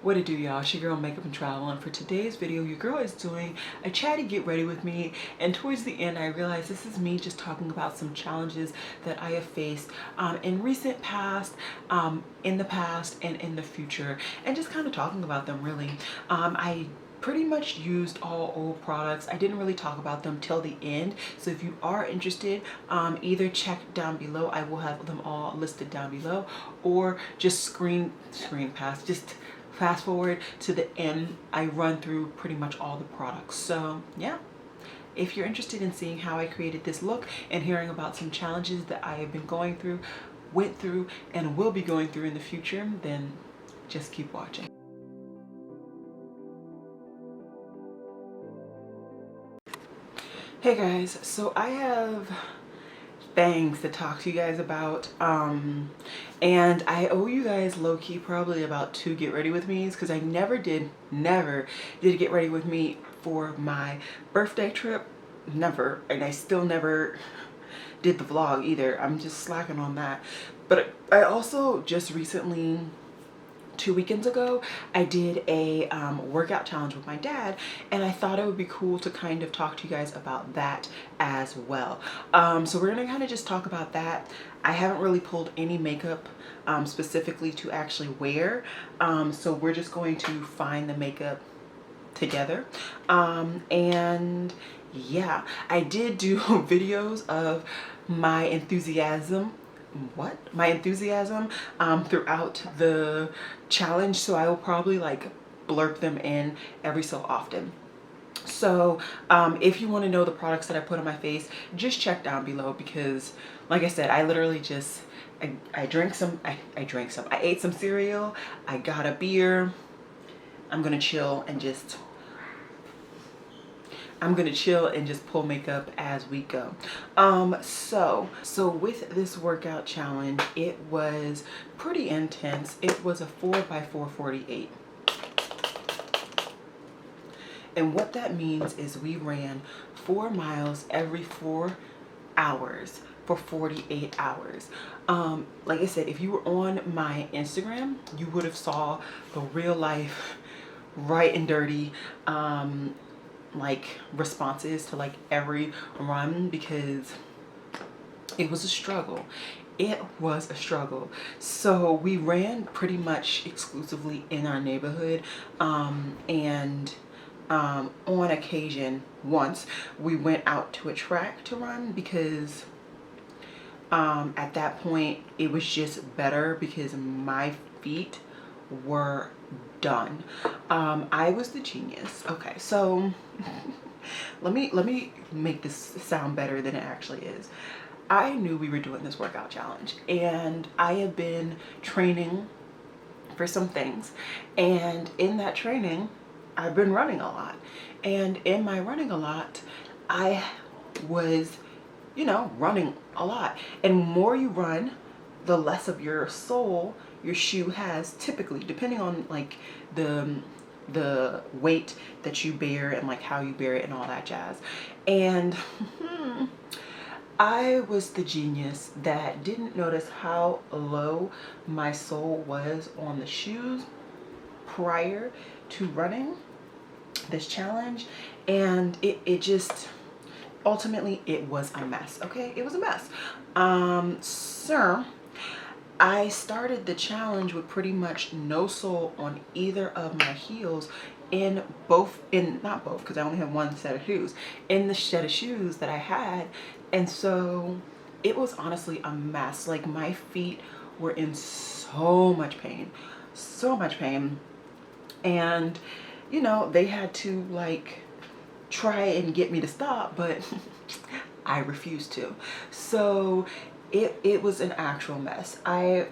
What it do, y'all? It's your girl Makeup and Travel, and for today's video your girl is doing a chatty get ready with me, and towards the end I realized this is me just talking about some challenges that I have faced in recent past, in the past and in the future, and just kind of talking about them really. I pretty much used all old products. I didn't really talk about them till the end, so if you are interested, either check down below. I will have them all listed down below, or just just fast forward to the end. I run through pretty much all the products. So yeah, if you're interested in seeing how I created this look and hearing about some challenges that I have been going through, went through, and will be going through in the future, then just keep watching. Hey guys, so I have things to talk to you guys about, and I owe you guys low-key probably about 2 get ready with me's, because I never did a get ready with me for my birthday trip, never, and I still never did the vlog either. I'm just slacking on that. But I also just recently, 2 weekends ago, I did a workout challenge with my dad, and I thought it would be cool to kind of talk to you guys about that as well. So we're gonna kind of just talk about that. I haven't really pulled any makeup specifically to actually wear, so we're just going to find the makeup together. And yeah, I did do videos of my enthusiasm throughout the challenge, so I will probably like blurb them in every so often. So if you want to know the products that I put on my face, just check down below, because like I said, I literally just I ate some cereal, I got a beer. I'm gonna chill and just pull makeup as we go. So with this workout challenge, it was pretty intense. It was a 4x4 48. And what that means is we ran 4 miles every 4 hours for 48 hours. Like I said, if you were on my Instagram, you would have saw the real life, right and dirty, like responses to like every run, because it was a struggle. It was a struggle. So we ran pretty much exclusively in our neighborhood, and on occasion, once we went out to a track to run, because at that point it was just better because my feet were done. I was the genius. Okay, so let me make this sound better than it actually is. I knew we were doing this workout challenge, and I have been training for some things, and in that training I've been running a lot, and in my running a lot I was, you know, running a lot, and more you run, the less of your sole your shoe has, typically, depending on like the weight that you bear and like how you bear it and all that jazz. And I was the genius that didn't notice how low my sole was on the shoes prior to running this challenge, and it just ultimately it was a mess. Okay, it was a mess. So I started the challenge with pretty much no sole on either of my heels, not both, because I only have one set of shoes, in the set of shoes that I had. And so it was honestly a mess. Like, my feet were in so much pain, and you know, they had to like try and get me to stop, but I refused to. So it was an actual mess. I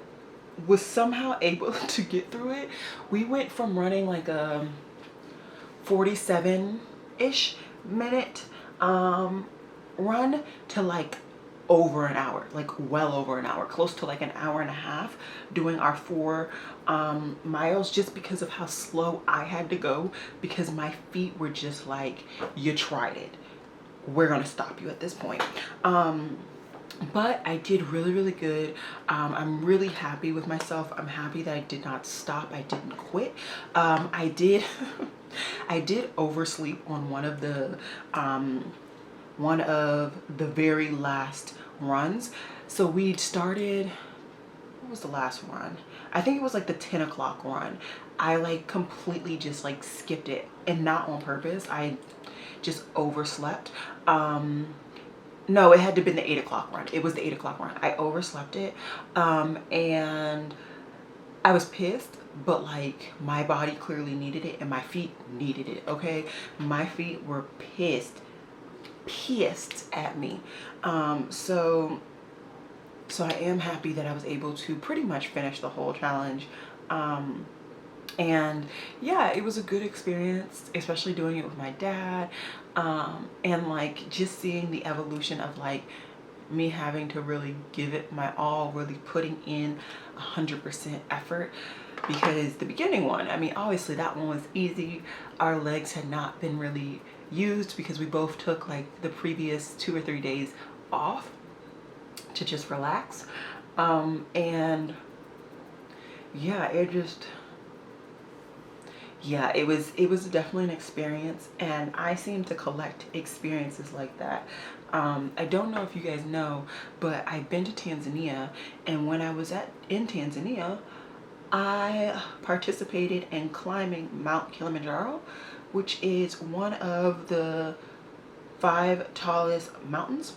was somehow able to get through it. We went from running like a 47-ish minute run to like over an hour, like well over an hour, close to like an hour and a half, doing our 4 miles, just because of how slow I had to go, because my feet were just like, you tried it, we're gonna stop you at this point. but I did really good. I'm really happy with myself. I'm happy that I did not stop. I didn't quit. I did I did oversleep on one of the very last runs. So we'd started, what was the last run? I think it was like the 10 o'clock run. I like completely just like skipped it, and not on purpose. I just overslept. No, it had to have been the 8 o'clock run. It was the 8 o'clock run. I overslept it. And I was pissed, but like my body clearly needed it and my feet needed it, okay? My feet were pissed at me. So I am happy that I was able to pretty much finish the whole challenge. And yeah, it was a good experience, especially doing it with my dad. And like just seeing the evolution of like me having to really give it my all, really putting in 100% effort. Because the beginning one, I mean, obviously that one was easy. Our legs had not been really used because we both took like the previous 2 or 3 days off to just relax. And yeah, it was definitely an experience, and I seem to collect experiences like that. I don't know if you guys know, but I've been to Tanzania, and when I was in Tanzania, I participated in climbing Mount Kilimanjaro, which is one of the 5 tallest mountains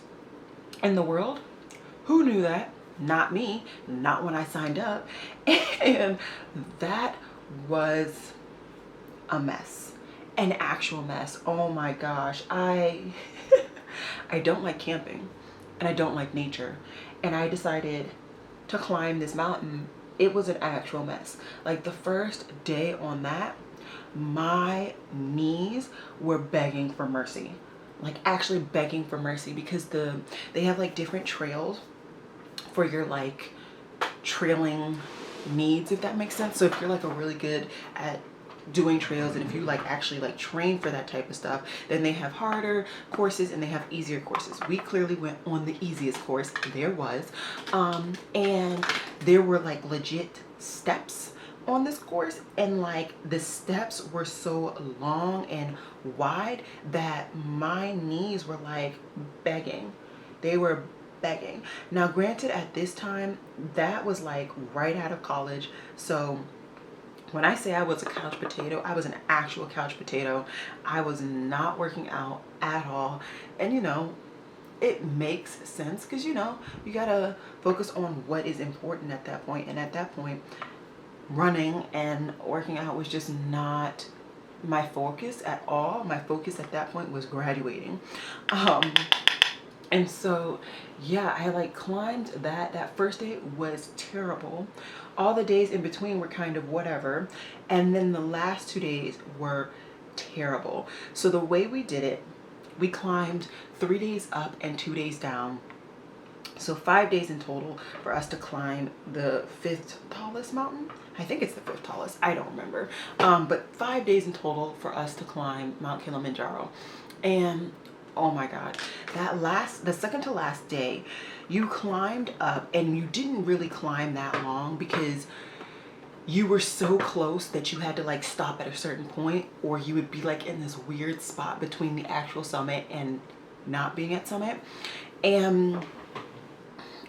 in the world. Who knew that? Not me, not when I signed up. And that was a mess, an actual mess. Oh my gosh. I don't like camping, and I don't like nature, and I decided to climb this mountain. It was an actual mess. Like the first day on that, my knees were begging for mercy, like actually begging for mercy, because they have like different trails for your like trailing needs, if that makes sense. So if you're like a really good at doing trails, and if you like actually like train for that type of stuff, then they have harder courses and they have easier courses. We clearly went on the easiest course there was, and there were like legit steps on this course, and like the steps were so long and wide that my knees were like begging. They were begging. Now granted, at this time that was like right out of college, so when I say I was a couch potato, I was an actual couch potato. I was not working out at all. And you know, it makes sense, because you know, you gotta focus on what is important at that point. And at that point, running and working out was just not my focus at all. My focus at that point was graduating. And so yeah, I like climbed that first day was terrible. All the days in between were kind of whatever, and then the last 2 days were terrible. So the way we did it, we climbed 3 days up and 2 days down, so 5 days in total for us to climb the 5th tallest mountain. I think it's the 5th tallest, I don't remember. But 5 days in total for us to climb Mount Kilimanjaro. And oh my god, the second to last day, you climbed up, and you didn't really climb that long because you were so close that you had to like stop at a certain point, or you would be like in this weird spot between the actual summit and not being at summit. And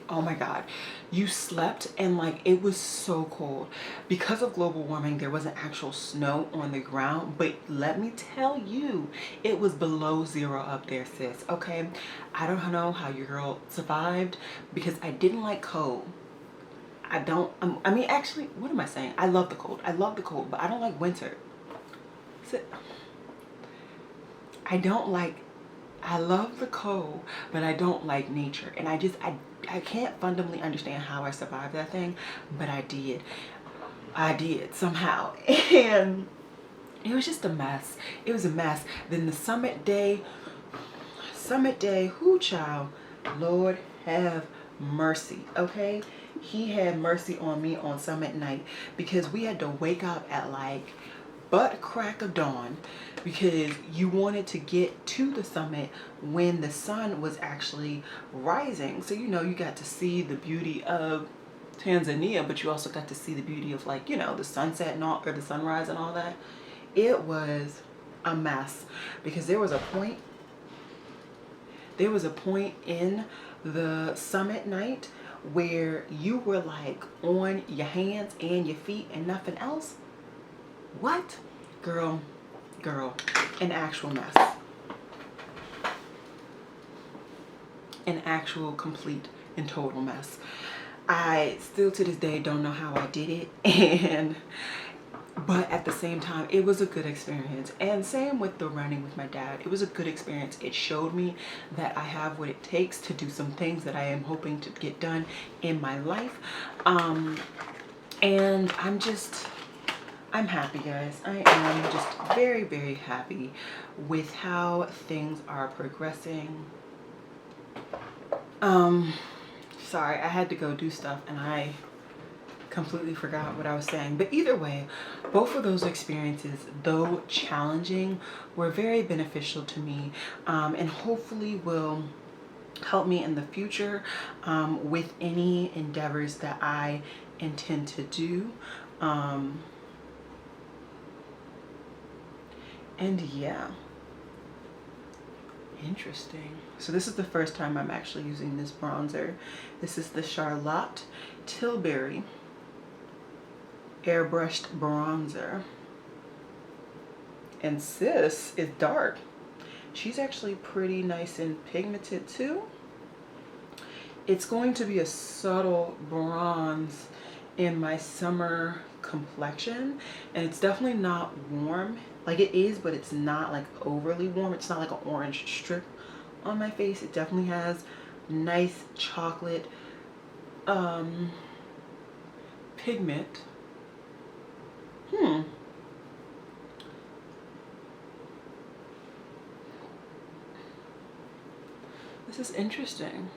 oh my god, you slept, and like it was so cold. Because of global warming, there wasn't actual snow on the ground, but let me tell you, it was below 0 up there, sis. Okay, I don't know how your girl survived, because I didn't like cold. I mean, actually, what am I saying? I love the cold, but I don't like winter. So, I love the cold, but I don't like nature. And I can't fundamentally understand how I survived that thing, but I did. I did somehow. And it was just a mess. It was a mess. Then the summit day, whoo child, Lord have mercy, okay? He had mercy on me on summit night, because we had to wake up at like butt crack of dawn because you wanted to get to the summit when the sun was actually rising. So, you know, you got to see the beauty of Tanzania, but you also got to see the beauty of, like, you know, the sunset and all, or the sunrise and all that. It was a mess because there was a point in the summit night where you were like on your hands and your feet and nothing else. What? Girl, an actual mess. An actual complete and total mess. I still to this day don't know how I did it, but at the same time, it was a good experience. And same with the running with my dad. It was a good experience. It showed me that I have what it takes to do some things that I am hoping to get done in my life. And I'm happy, guys. I am just very, very happy with how things are progressing. Sorry, I had to go do stuff and I completely forgot what I was saying. But either way, both of those experiences, though challenging, were very beneficial to me, and hopefully will help me in the future with any endeavors that I intend to do. And yeah, interesting. So this is the first time I'm actually using this bronzer. This is the Charlotte Tilbury airbrushed bronzer, and sis is dark. She's actually pretty nice and pigmented too. It's going to be a subtle bronze in my summer complexion, and it's definitely not warm. Like, it is, but it's not like overly warm. It's not like an orange strip on my face. It definitely has nice chocolate pigment. This is interesting.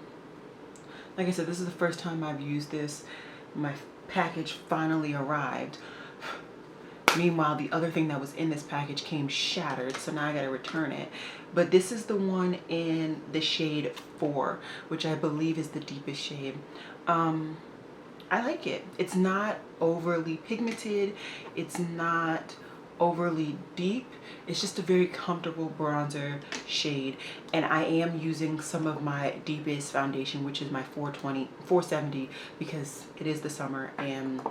Like I said, this is the first time I've used this. My package finally arrived. Meanwhile, the other thing that was in this package came shattered, so now I gotta return it. But this is the one in the shade 4, which I believe is the deepest shade. I like it. It's not overly pigmented. It's not overly deep. It's just a very comfortable bronzer shade. And I am using some of my deepest foundation, which is my 470, because it is the summer and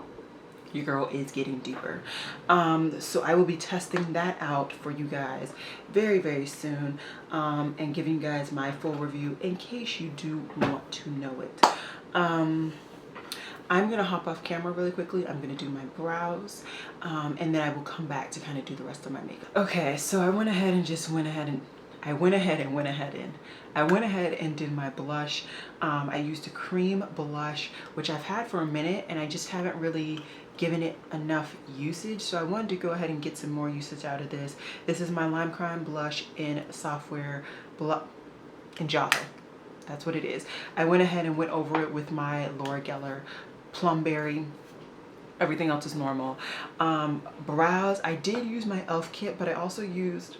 your girl is getting deeper. So I will be testing that out for you guys very, very soon, and giving you guys my full review in case you do want to know it. I'm gonna hop off camera really quickly. I'm gonna do my brows, and then I will come back to kind of do the rest of my makeup. Okay, so I went ahead and did my blush. I used a cream blush, which I've had for a minute, and I just haven't really given it enough usage, so I wanted to go ahead and get some more usage out of this. This is my Lime Crime blush in Software in Gelato. That's what it is. I went ahead and went over it with my Laura Geller Plumberry. Everything else is normal. Brows, I did use my e.l.f. kit, but I also used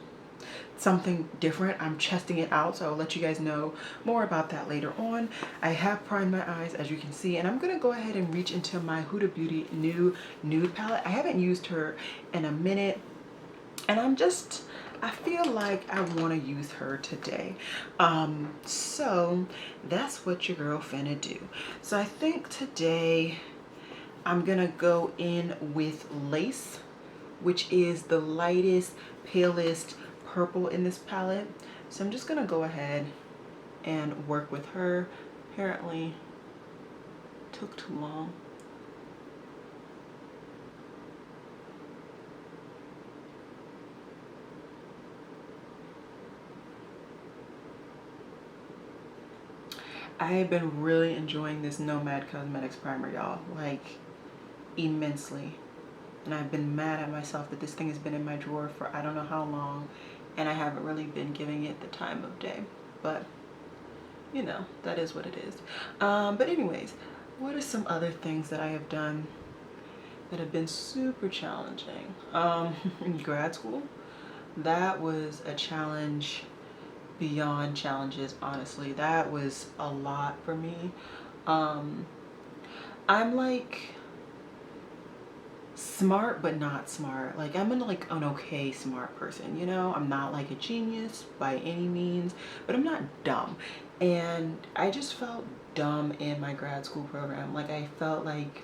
something different. I'm testing it out, so I'll let you guys know more about that later on. I have primed my eyes, as you can see, and I'm gonna go ahead and reach into my Huda Beauty new Nude palette. I haven't used her in a minute, and I feel like I want to use her today. So that's what your girl finna do. So I think today I'm gonna go in with Lace, which is the lightest, palest purple in this palette. So I'm just gonna go ahead and work with her. Apparently took too long. I have been really enjoying this Nomad Cosmetics primer, y'all, like immensely. And I've been mad at myself that this thing has been in my drawer for I don't know how long, and I haven't really been giving it the time of day. But, you know, that is what it is. But anyways, what are some other things that I have done that have been super challenging. Grad school, that was a challenge beyond challenges, honestly. That was a lot for me. I'm like smart but not smart. Like I'm like an okay smart person, you know. I'm not like a genius by any means, but I'm not dumb. And I just felt dumb in my grad school program. Like I felt like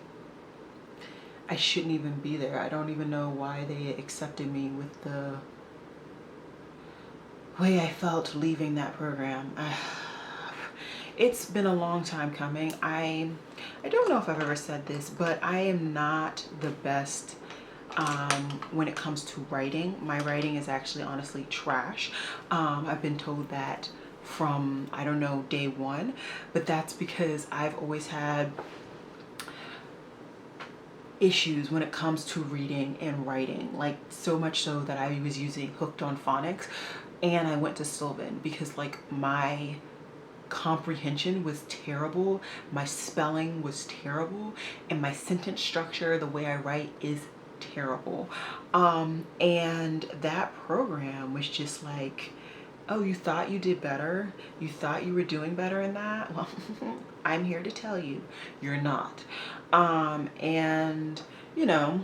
I shouldn't even be there. I don't even know why they accepted me with the way I felt leaving that program. It's been a long time coming. I don't know if I've ever said this, but I am not the best when it comes to writing. My writing is actually honestly trash. I've been told that from, I don't know, day one, but that's because I've always had issues when it comes to reading and writing, like so much so that I was using Hooked on Phonics, and I went to Sylvan because like my comprehension was terrible, my spelling was terrible, and my sentence structure, the way I write, is terrible. And that program was just like, oh, you thought you did better? You thought you were doing better in that? Well, I'm here to tell you, you're not. And you know,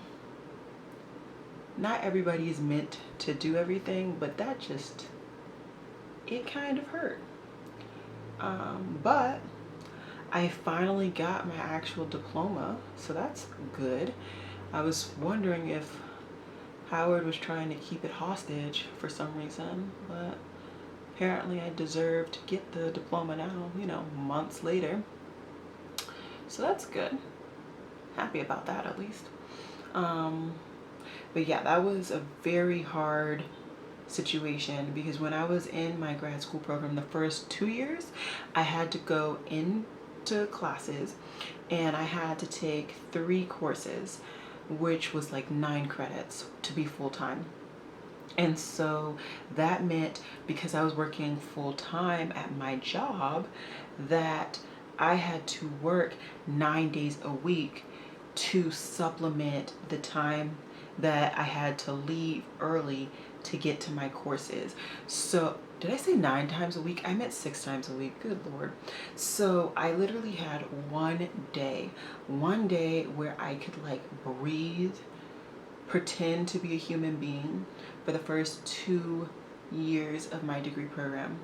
not everybody is meant to do everything, but that just, it kind of hurt. But I finally got my actual diploma, so that's good. I was wondering if Howard was trying to keep it hostage for some reason, but apparently I deserve to get the diploma now, you know, months later. So that's good. Happy about that at least. But yeah, that was a very hard situation because when I was in my grad school program, the first 2 years, I had to go into classes and I had to take 3 courses, which was like 9 credits to be full-time. And so that meant, because I was working full-time at my job, that I had to work 9 days a week to supplement the time that I had to leave early to get to my courses. So did I say 9 times a week? I meant 6 times a week. Good Lord. So I literally had one day where I could like breathe, pretend to be a human being for the first 2 years of my degree program.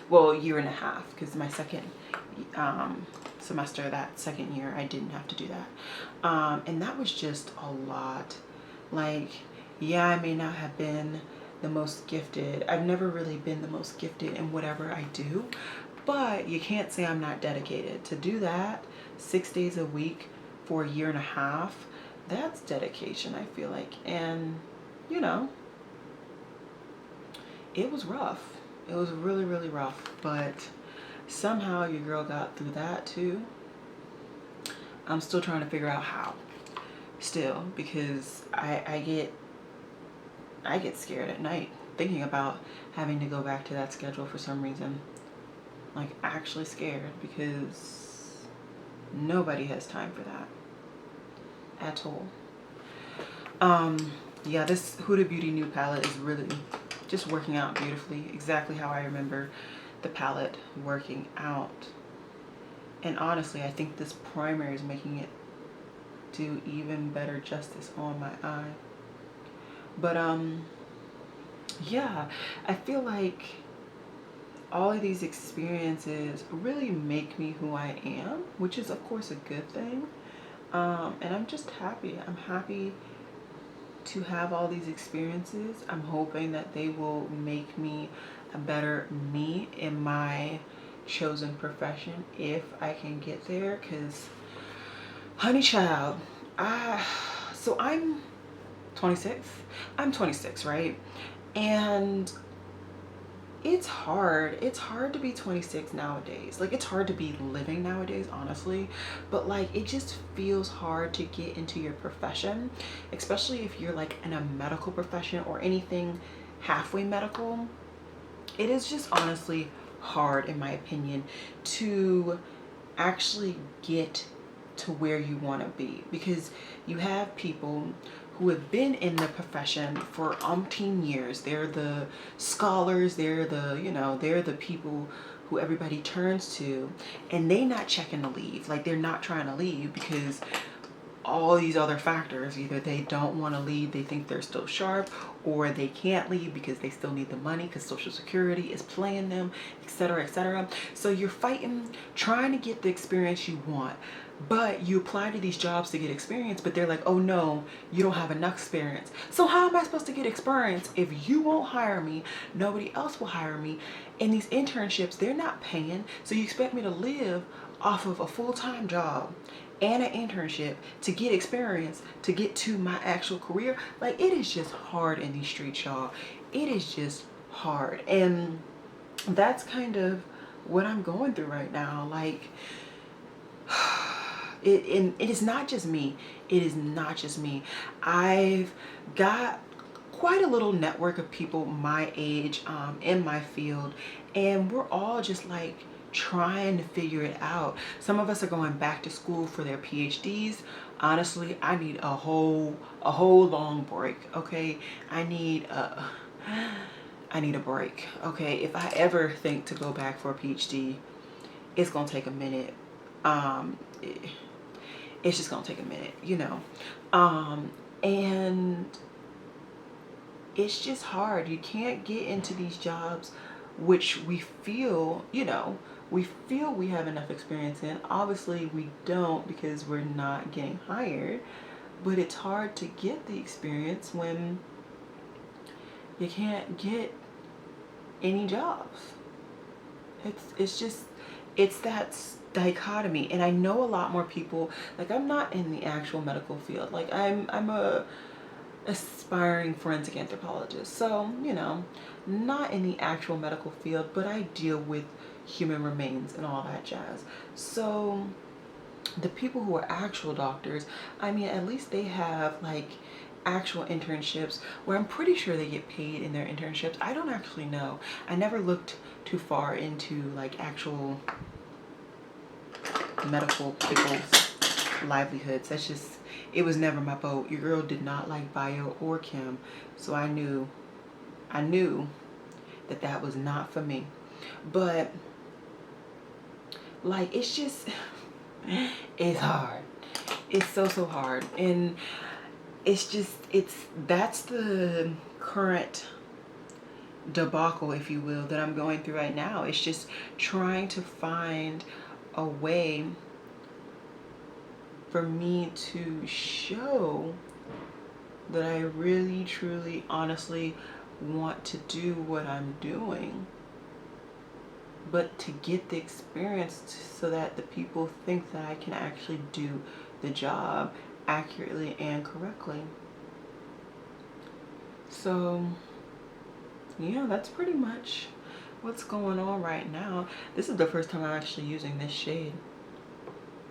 Well, 1.5 years, because my second semester, that second year, I didn't have to do that. And that was just a lot. Like, yeah, I may not have been the most gifted. I've never really been the most gifted in whatever I do, but you can't say I'm not dedicated. To do that 6 days a week for 1.5 years, that's dedication, I feel like. And, you know, it was rough. It was really, really rough, but somehow your girl got through that too. I'm still trying to figure out how. Still, because I get scared at night thinking about having to go back to that schedule for some reason. Like actually scared, because nobody has time for that at all. Yeah, this Huda Beauty Nude palette is really just working out beautifully, exactly how I remember the palette working out. And honestly, I think this primer is making it do even better justice on my eye. But yeah, I feel like all of these experiences really make me who I am, which is of course a good thing. And I'm just happy. I'm happy to have all these experiences. I'm hoping that they will make me a better me in my chosen profession if I can get there. Because honey child, so I'm 26. I'm 26, right? And it's hard to be 26 nowadays. Like, it's hard to be living nowadays, honestly, but like it just feels hard to get into your profession, especially if you're like in a medical profession or anything halfway medical. It is just honestly hard, in my opinion, to actually get to where you want to be, because you have people who have been in the profession for umpteen years. They're the scholars, they're the, you know, they're the people who everybody turns to, and they not checking to leave. Like, they're not trying to leave because all these other factors. Either they don't want to leave, they think they're still sharp, or they can't leave because they still need the money because Social Security is playing them, etc., etc. So you're fighting, trying to get the experience you want, but you apply to these jobs to get experience, but they're like, oh no, you don't have enough experience. So how am I supposed to get experience if you won't hire me? Nobody else will hire me. And these internships, they're not paying, so you expect me to live off of a full-time job and an internship to get experience to get to my actual career? Like, it is just hard in these streets, y'all. It is just hard. And that's kind of what I'm going through right now. Like, it is not just me. It is not just me. I've got quite a little network of people my age in my field, and we're all just like trying to figure it out. Some of us are going back to school for their PhDs. Honestly, I need a whole long break. Okay, I need a break. Okay, if I ever think to go back for a PhD, it's gonna take a minute. It's just gonna take a minute, you know. And it's just hard. You can't get into these jobs which we feel, you know, we feel we have enough experience in. Obviously we don't, because we're not getting hired, but it's hard to get the experience when you can't get any jobs. It's that dichotomy. And I know a lot more people, like, I'm not in the actual medical field. Like, I'm a aspiring forensic anthropologist, so, you know, not in the actual medical field, but I deal with human remains and all that jazz. So the people who are actual doctors, I mean, at least they have like actual internships where I'm pretty sure they get paid in their internships. I don't actually know. I never looked too far into like actual medical people's livelihoods. That's just, it was never my boat. Your girl did not like bio or chem, so I knew that that was not for me. But like, it's just, it's hard. It's so hard. And it's just, that's the current debacle, if you will, that I'm going through right now. It's just trying to find a way for me to show that I really, truly, honestly want to do what I'm doing, but to get the experience so that the people think that I can actually do the job accurately and correctly. So yeah, that's pretty much what's going on right now. This is the first time I'm actually using this shade.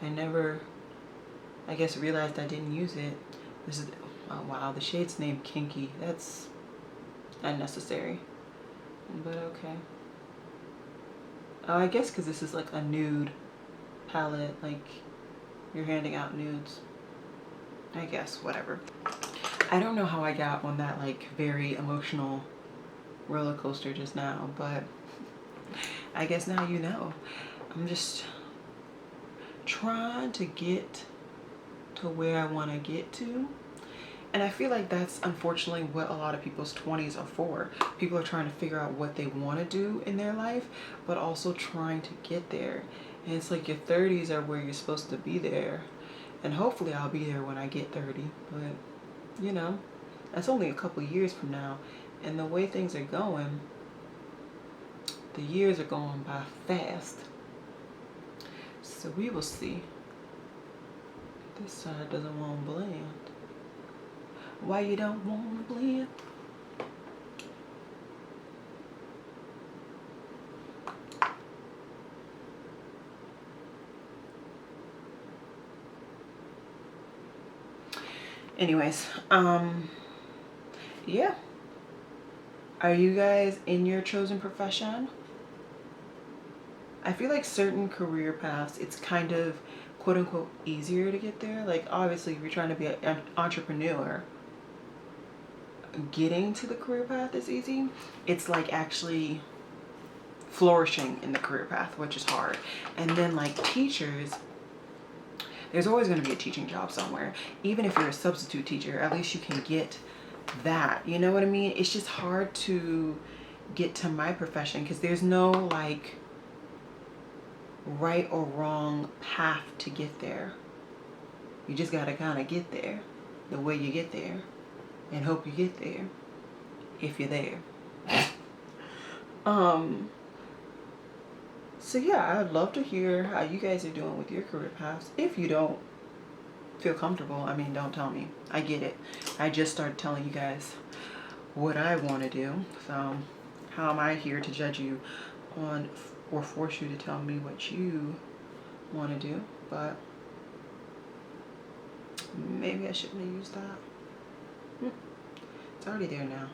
I never, I guess, realized I didn't use it. This is, oh wow, the shade's named Kinky. That's unnecessary, but okay. I guess because this is like a nude palette, like you're handing out nudes. I guess, whatever. I don't know how I got on that like very emotional roller coaster just now, but I guess now you know. I'm just trying to get to where I want to get to. And I feel like that's unfortunately what a lot of people's 20s are for. People are trying to figure out what they want to do in their life, but also trying to get there. And it's like your 30s are where you're supposed to be there. And hopefully I'll be there when I get 30. But, you know, that's only a couple years from now. And the way things are going, the years are going by fast. So we will see. This side doesn't want to blend. Why you don't want to blend? Anyways, yeah. Are you guys in your chosen profession? I feel like certain career paths, it's kind of quote unquote easier to get there. Like obviously if you're trying to be an entrepreneur, getting to the career path is easy. It's like actually flourishing in the career path, which is hard. And then like teachers, there's always going to be a teaching job somewhere. Even if you're a substitute teacher, at least you can get that. You know what I mean? It's just hard to get to my profession because there's no like right or wrong path to get there. You just got to kind of get there the way you get there and hope you get there if you're there. So yeah, I'd love to hear how you guys are doing with your career paths. If you don't feel comfortable, I mean, don't tell me. I get it. I just started telling you guys what I want to do. So how am I here to judge you on or force you to tell me what you want to do? But maybe I shouldn't have used that. It's already there now.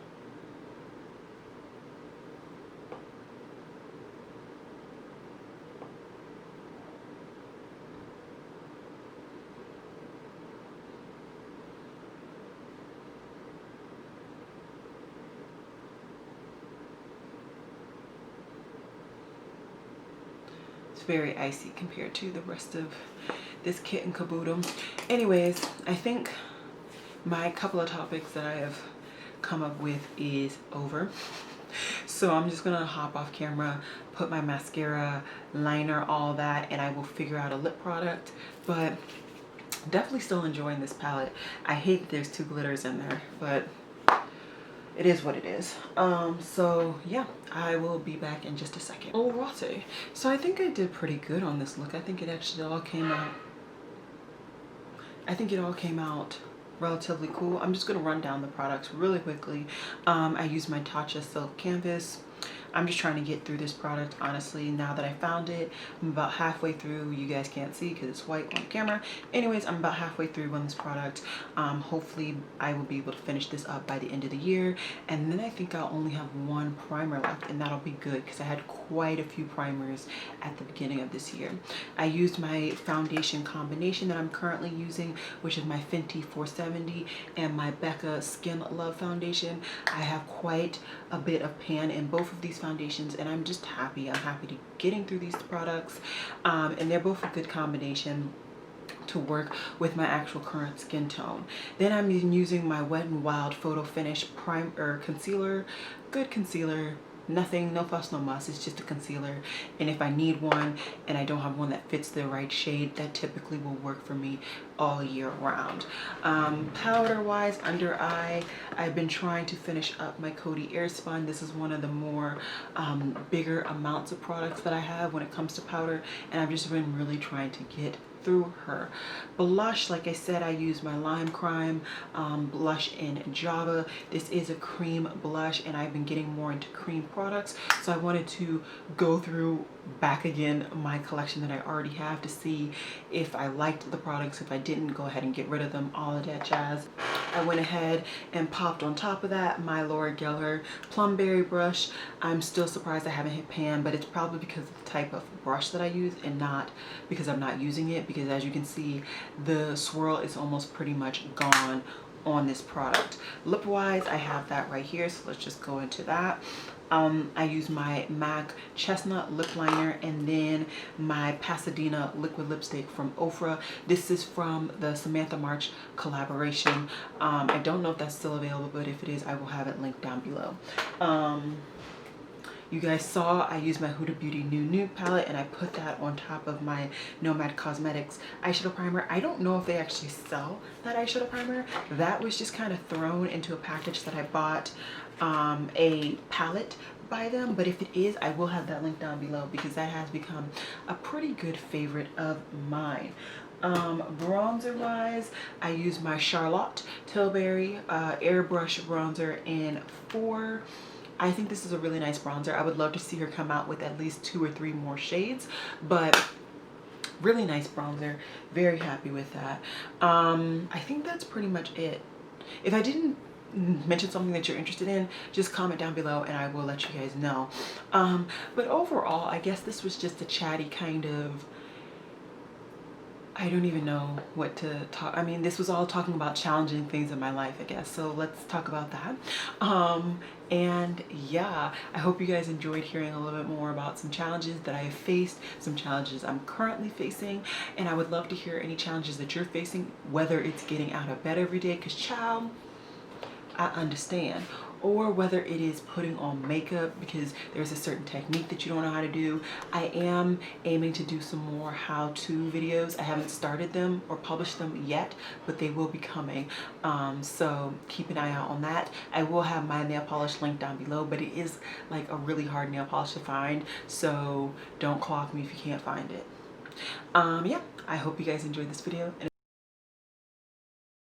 Very icy compared to the rest of this kit and caboodle. Anyways, I think my couple of topics that I have come up with is over. So I'm just gonna hop off camera, put my mascara, liner, all that, and I will figure out a lip product. But definitely still enjoying this palette. I hate that there's 2 glitters in there, but it is what it is. So yeah, I will be back in just a second. Alrighty, so I think I did pretty good on this look. I think it actually all came out. I think it all came out relatively cool. I'm just gonna run down the products really quickly. I used my Tatcha Silk Canvas. I'm just trying to get through this product, honestly. Now that I found it, I'm about halfway through. You guys can't see because it's white on camera. Anyways, I'm about halfway through on this product. Hopefully I will be able to finish this up by the end of the year. And then I think I'll only have 1 primer left, and that'll be good because I had quite a few primers at the beginning of this year. I used my foundation combination that I'm currently using, which is my Fenty 470 and my Becca Skin Love foundation. I have quite a bit of pan in both of these foundations, and I'm just happy. I'm happy to getting through these products, and they're both a good combination to work with my actual current skin tone. Then I'm using my Wet n Wild Photo Finish concealer. Good concealer. Nothing, no fuss, no muss. It's just a concealer, and if I need one and I don't have one that fits the right shade, that typically will work for me all year round. Powder wise, under eye, I've been trying to finish up my Coty Airspun. This is one of the more bigger amounts of products that I have when it comes to powder, and I've just been really trying to get through her. Blush, like I said, I use my Lime Crime blush in Java. This is a cream blush, and I've been getting more into cream products, so I wanted to go through back again my collection that I already have to see if I liked the products. If I didn't, go ahead and get rid of them, all of that jazz. I went ahead and popped on top of that my Laura Geller Plumberry brush. I'm still surprised I haven't hit pan, but it's probably because of the type of brush that I use and not because I'm not using it, because as you can see, the swirl is almost pretty much gone on this product. Lip wise, I have that right here, so let's just go into that. I use my MAC Chestnut Lip Liner and then my Pasadena Liquid Lipstick from Ofra. This is from the Samantha March collaboration. I don't know if that's still available, but if it is, I will have it linked down below. You guys saw I used my Huda Beauty Nude palette, and I put that on top of my Nomad Cosmetics eyeshadow primer. I don't know if they actually sell that eyeshadow primer. That was just kind of thrown into a package that I bought a palette by them, but if it is, I will have that link down below because that has become a pretty good favorite of mine. Bronzer wise, I use my Charlotte Tilbury airbrush bronzer in 4. I think this is a really nice bronzer. I would love to see her come out with at least 2 or 3 more shades, but really nice bronzer. Very happy with that. I think that's pretty much it. If I didn't mention something that you're interested in, just comment down below and I will let you guys know. But overall, I guess this was just a chatty kind of I don't even know what to talk. I mean, this was all talking about challenging things in my life, I guess. So let's talk about that. And yeah, I hope you guys enjoyed hearing a little bit more about some challenges that I have faced, some challenges I'm currently facing, and I would love to hear any challenges that you're facing, whether it's getting out of bed every day, because child, I understand, or whether it is putting on makeup because there's a certain technique that you don't know how to do. I am aiming to do some more how-to videos. I haven't started them or published them yet, but they will be coming. So keep an eye out on that. I will have my nail polish link down below, but it is like a really hard nail polish to find, so don't clock me if you can't find it. Yeah, I hope you guys enjoyed this video. And